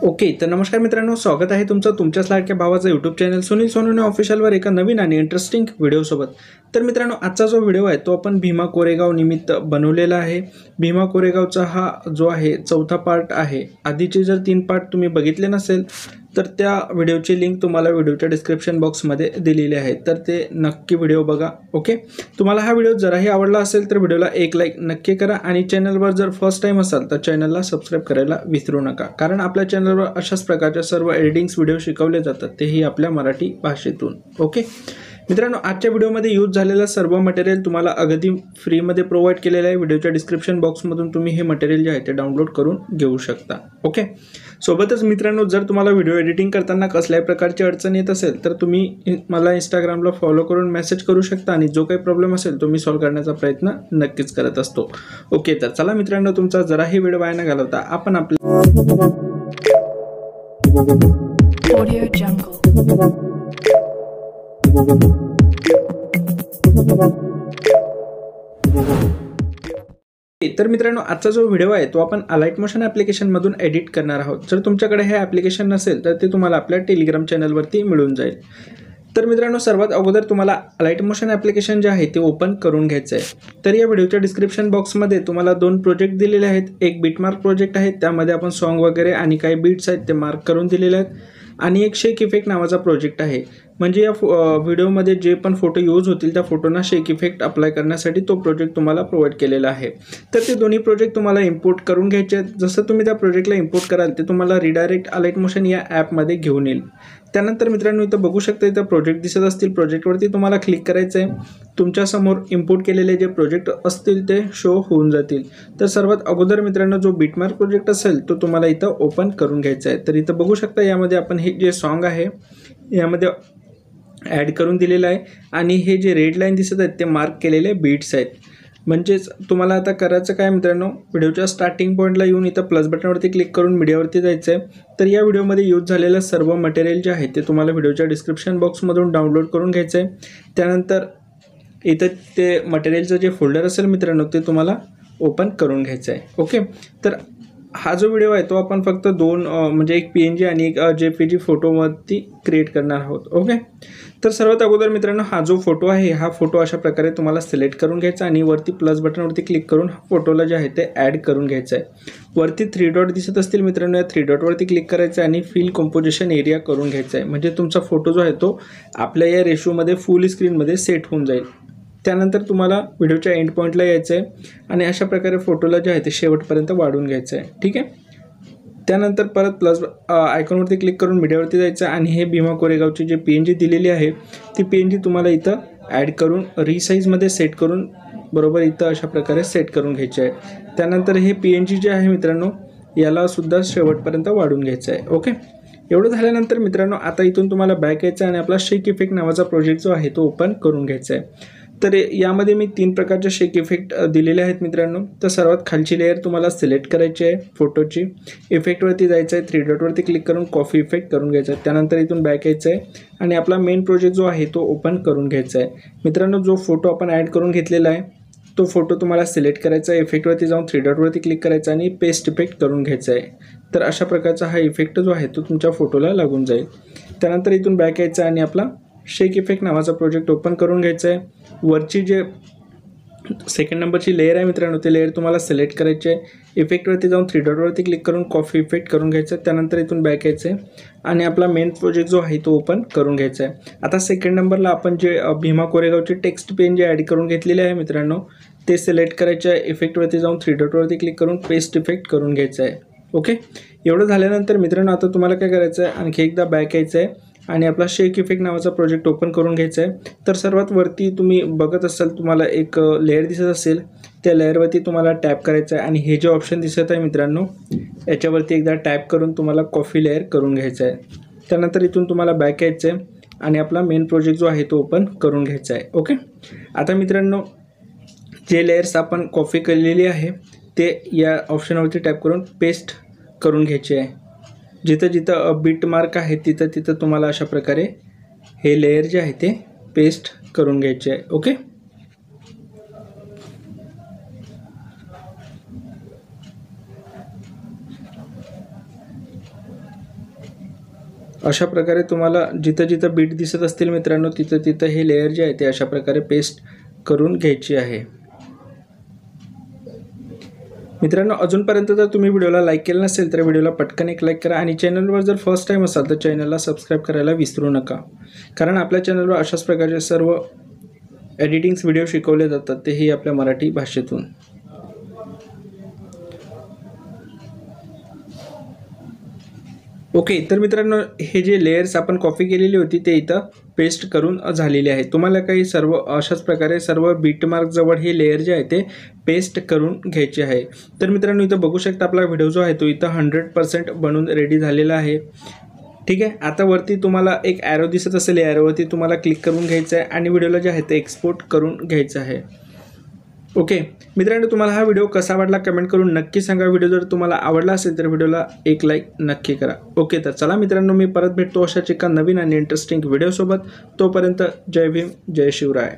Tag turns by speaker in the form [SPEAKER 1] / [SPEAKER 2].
[SPEAKER 1] Okay, तर नमस्कार मित्रांनो, स्वागत आहे तुमचं तुमच्याच लाडक्या भावाचं यूट्यूब चॅनल सुनील सोनवणे ऑफिशियलवर एका नवीन आणि इंटरेस्टिंग व्हिडिओसोबत. तर मित्रांनो, आजचा जो व्हिडिओ आहे तो आपण भीमा कोरेगाव निमित्त बनवलेला आहे. भीमा कोरेगावचा हा जो आहे चौथा पार्ट आहे. आधीचे जर 3 पार्ट तुम्ही बघितले नसेल तर त्या व्हिडिओची लिंक तुम्हाला व्हिडिओच्या डिस्क्रिप्शन बॉक्समध्ये दिलेली आहे, तर ते नक्की व्हिडिओ बघा. ओके, तुम्हाला हा व्हिडिओ जराही आवडला असेल तर व्हिडिओला एक लाईक नक्की करा आणि चॅनलवर जर फर्स्ट टाइम असाल तर चॅनलला सबस्क्राईब करायला विसरू नका, कारण आपल्या चॅनलवर अशाच प्रकारच्या सर्व एडिटिंग्स व्हिडिओ शिकवले जातात, तेही आपल्या मराठी भाषेतून. ओके मित्रांनो, आजच्या व्हिडिओमध्ये यूज झालेलं सर्व मटेरियल तुम्हाला अगदी फ्रीमध्ये प्रोव्हाइड केलेलं आहे. व्हिडिओच्या डिस्क्रिप्शन बॉक्समधून तुम्ही हे मटेरियल जे आहे ते डाउनलोड करून घेऊ शकता. ओके, सोबतच मित्रांनो, जर तुम्हाला व्हिडिओ एडिटिंग करताना कसल्याही प्रकारची अडचण येत असेल तर तुम्ही मला इंस्टाग्रामला फॉलो करून मेसेज करू शकता आणि जो काही प्रॉब्लेम असेल तो मी सॉल्व्ह करण्याचा प्रयत्न नक्कीच करत असतो. ओके, तर चला मित्रांनो, तुमचा जराही वेळ वाया न घालवता आपण आपल्या
[SPEAKER 2] Audio Jungle.
[SPEAKER 1] तर मित्रांनो, आजचा जो व्हिडिओ आहे तो आपण अलाइट मोशन ॲप्लिकेशनमधून एडिट करणार आहोत. जर तुमच्याकडे हे ॲप्लिकेशन नसेल तर ते तुम्हाला आपल्या टेलिग्राम चॅनलवरती मिळून जाईल. तर मित्रांनो, सर्वात अगोदर तुम्हाला अलाइट मोशन ॲप्लिकेशन जे आहे ते ओपन करून घ्यायचं आहे. तर या व्हिडिओच्या डिस्क्रिप्शन बॉक्समध्ये तुम्हाला 2 प्रोजेक्ट दिलेले आहेत. एक बीटमार्क प्रोजेक्ट आहे, त्यामध्ये आपण सॉन्ग वगैरे आणि काही बीट्स आहेत ते मार्क करून दिलेले आहेत, आणि एक शेक इफेक्ट नावाचा प्रोजेक्ट आहे. म्हणजे या व्हिडिओमध्ये जे पण फोटो यूज होतील त्या फोटोंना शेक इफेक्ट अप्लाय करण्यासाठी तो प्रोजेक्ट तुम्हाला प्रोव्हाइड केलेला आहे. तर ते दोन्ही प्रोजेक्ट तुम्हाला इम्पोर्ट करून घ्यायचे आहेत. जसं तुम्ही त्या प्रोजेक्टला इम्पोर्ट कराल ते तुम्हाला रिडायरेक्ट अलाइट मोशन या ॲपमध्ये घेऊन येईल. त्यानंतर मित्रांनो, इथं बघू शकता, इथं प्रोजेक्ट दिसत असतील. प्रोजेक्टवरती तुम्हाला क्लिक करायचं आहे. तुमच्यासमोर इम्पोर्ट केलेले जे प्रोजेक्ट असतील ते शो होऊन जातील. तर सर्वात अगोदर मित्रांनो, जो बीटमार्क प्रोजेक्ट असेल तो तुम्हाला इथं ओपन करून घ्यायचा आहे. तर इथं बघू शकता, यामध्ये आपण हे जे सॉन्ग आहे यामध्ये ॲड करून दिलेलं आहे, आणि हे जे रेड लाईन दिसत आहेत ते मार्क केलेले बीट्स आहेत. म्हणजेच तुम्हाला आता करायचं काय मित्रांनो, व्हिडिओच्या स्टार्टिंग पॉईंटला येऊन इथं प्लस बटनवरती क्लिक करून मीडियावरती जायचं आहे. तर या व्हिडिओमध्ये यूज झालेलं सर्व मटेरियल जे आहे ते तुम्हाला व्हिडिओच्या डिस्क्रिप्शन बॉक्समधून डाउनलोड करून घ्यायचं आहे. त्यानंतर इथं ते मटेरियलचं जे फोल्डर असेल मित्रांनो ते तुम्हाला ओपन करून घ्यायचं आहे. ओके, तर हा जो व्हिडिओ आहे तो आपण फक्त 2 म्हणजे एक PNG आणि एक JPG फोटोवरती क्रिएट करणार आहोत. ओके, तर सर्वात अगोदर मित्रांनो, हा जो फोटो आहे हा फोटो अशा प्रकारे तुम्हाला सिलेक्ट करून घ्यायचा आणि वरती प्लस बटनवरती क्लिक करून हा फोटोला जे आहे ते ॲड करून घ्यायचं आहे. वरती 3 डॉट दिसत असतील मित्रांनो, या 3 डॉटवरती क्लिक करायचं आहे आणि फिल कंपोजिशन एरिया करून घ्यायचा आहे. म्हणजे तुमचा फोटो जो आहे तो आपल्या या रेशोमध्ये फुल स्क्रीनमध्ये सेट होऊन जाईल. त्यानंतर तुम्हाला व्हिडिओच्या एंड पॉईंटला यायचं आहे आणि अशा प्रकारे फोटोला जे आहे ते शेवटपर्यंत वाढवून घ्यायचं आहे. ठीक आहे, त्यानंतर परत प्लस आयकॉनवरती क्लिक करून मीडियावरती जायचं आणि हे भीमा कोरेगावची जी PNG दिलेली आहे ती PNG तुम्हाला इथं ॲड करून रिसाईजमध्ये सेट करून बरोबर इथं अशा प्रकारे सेट करून घ्यायचे आहे. त्यानंतर हे PNG जे आहे मित्रांनो याला सुद्धा शेवटपर्यंत वाढवून घ्यायचं आहे. ओके, एवढं झाल्यानंतर मित्रांनो, आता इथून तुम्हाला बॅक यायचं आणि आपला शेक इफेक्ट नावाचा प्रोजेक्ट जो आहे तो ओपन करून घ्यायचा आहे. तर यामध्ये मी 3 प्रकारचे शेक इफेक्ट दिलेले आहेत मित्रांनो. तर सर्वात खालची लेअर तुम्हाला सिलेक्ट करायची आहे फोटोची. इफेक्टवरती जायचं आहे, 3 डॉटवरती क्लिक करून कॉफी इफेक्ट करून घ्यायचा आहे. त्यानंतर इथून बॅक यायचं आहे आणि आपला मेन प्रोजेक्ट जो आहे तो ओपन करून घ्यायचा आहे. मित्रांनो, जो फोटो आपण ॲड करून घेतलेला आहे तो फोटो तुम्हाला सिलेक्ट करायचा आहे. इफेक्टवरती जाऊन 3 डॉटवरती क्लिक करायचं आणि पेस्ट इफेक्ट करून घ्यायचा आहे. तर अशा प्रकारचा हा इफेक्ट जो आहे तो तुमच्या फोटोला लागून जाईल. त्यानंतर इथून बॅक यायचं आणि आपला शेक इफेक्ट नावाचा प्रोजेक्ट ओपन करून घ्यायचा आहे. वरची जे सेकंड नंबरची लेअर आहे मित्रांनो ते लेअर तुम्हाला सिलेक्ट करायची आहे. इफेक्टवरती जाऊन 3 डॉटवरती क्लिक करून कॉफी इफेक्ट करून घ्यायचं आहे. त्यानंतर इथून बॅक यायचं आहे आणि आपला मेन प्रोजेक्ट जो आहे तो ओपन करून घ्यायचा आहे. आता सेकंड नंबरला आपण जे भीमा कोरेगावची टेक्स्ट PNG ॲड करून घेतलेली आहे मित्रांनो ते सिलेक्ट करायचे आहे. इफेक्टवरती जाऊन 3 डॉटवरती क्लिक करून पेस्ट इफेक्ट करून घ्यायचं आहे. ओके, एवढं झाल्यानंतर मित्रांनो आता तुम्हाला काय करायचं आहे, आणखी एकदा बॅक यायचं आहे आणि आपला शेक इफेक्ट नावाचा प्रोजेक्ट ओपन करून घ्यायचा आहे. तर सर्वात वरती तुम्ही बघत असाल तुम्हाला एक लेअर दिसत असेल, त्या लेअरवरती तुम्हाला टॅप करायचं आहे आणि हे जे ऑप्शन दिसत आहे मित्रांनो याच्यावरती एकदा टॅप करून तुम्हाला कॉफी लेअर करून घ्यायचं आहे. त्यानंतर इथून तुम्हाला बॅक यायचं आहे आणि आपला मेन प्रोजेक्ट जो आहे तो ओपन करून घ्यायचा आहे. ओके, आता मित्रांनो, जे लेयर्स आपण कॉपी केलेली आहे ते या ऑप्शनवरती टॅप करून पेस्ट करून घ्यायचे आहे. जिथं जिथं बीट मार्क आहे तिथं तिथं तुम्हाला अशा प्रकारे हे लेयर जे आहे ते पेस्ट करून घ्यायचे आहे. ओके, अशा प्रकारे तुम्हाला जिथं जिथं बीट दिसत असतील मित्रांनो तिथं तिथं हे लेयर जे आहे ते अशा प्रकारे पेस्ट करून घ्यायची आहे. मित्रांनो अजूनपर्यंत जर तुम्ही व्हिडिओला लाईक केलं नसेल तर व्हिडिओला पटकन एक लाईक करा आणि चॅनलवर जर फर्स्ट टाईम असाल तर चॅनलला सबस्क्राईब करायला विसरू नका, कारण आपल्या चॅनलवर अशाच प्रकारचे सर्व एडिटिंग्स व्हिडिओ शिकवले जातात, तेही आपल्या मराठी भाषेतून. ओके, तर मित्रांनो हे जे लेयर्स आपण कॉपी केलेली होती ते इथं पेस्ट करून झालेले आहे. तुम्हाला काही सर्व अशाच प्रकारे सर्व बीटमार्क जवळ हे लेयर जे आहे ते पेस्ट करून घ्यायचे आहे. तर मित्रांनो इथं बघू शकता आपला व्हिडिओ जो आहे तो इथं 100% बनून रेडी झालेला आहे. ठीक आहे, आता वरती तुम्हाला एक ॲरो दिसत असेल, या ॲरोवरती तुम्हाला क्लिक करून घ्यायचं आहे आणि व्हिडिओला जे आहे ते एक्सपोर्ट करून घ्यायचं आहे. ओके मित्रांनो, तुम्हाला हा व्हिडिओ कसा वाटला कमेंट करून नक्की सांगा. व्हिडिओ जर तुम्हाला आवडला असेल तर व्हिडिओला एक लाईक नक्की करा. ओके, तर चला मित्रांनो, मी परत भेटतो अशाच एका नवीन आणि इंटरेस्टिंग व्हिडिओसोबत. तोपर्यंत जय भीम, जय शिवराय.